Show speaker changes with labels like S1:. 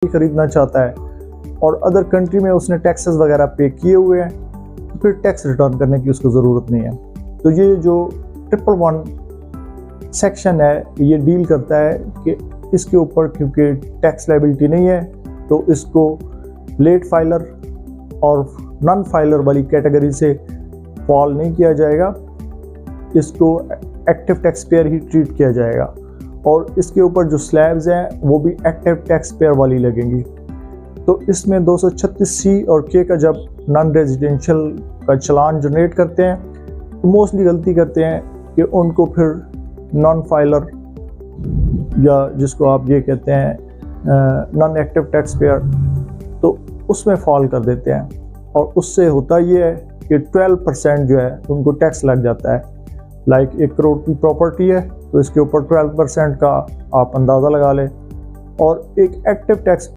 S1: खरीदना चाहता है और अदर कंट्री में उसने टैक्सेस वगैरह पे किए हुए हैं, तो फिर टैक्स रिटर्न करने की उसको ज़रूरत नहीं है। तो ये जो 111 सेक्शन है ये डील करता है कि इसके ऊपर क्योंकि टैक्स लायबिलिटी नहीं है तो इसको लेट फाइलर और नॉन फाइलर वाली कैटेगरी से फॉल नहीं किया जाएगा, इसको एक्टिव टैक्स पेयर ही ट्रीट किया जाएगा और इसके ऊपर जो स्लैब्स हैं वो भी एक्टिव टैक्स पेयर वाली लगेंगी। तो इसमें 236C और K का जब नॉन रेजिडेंशियल का चालान जनरेट करते हैं तो मोस्टली गलती करते हैं कि उनको फिर नॉन फाइलर या जिसको आप ये कहते हैं नॉन एक्टिव टैक्स पेयर, तो उसमें फॉल कर देते हैं और उससे होता ये है कि 12% जो है उनको टैक्स लग जाता है। लाइक 1 करोड़ की प्रॉपर्टी है तो इसके ऊपर 12% का आप अंदाज़ा लगा लें और एक एक्टिव टैक्स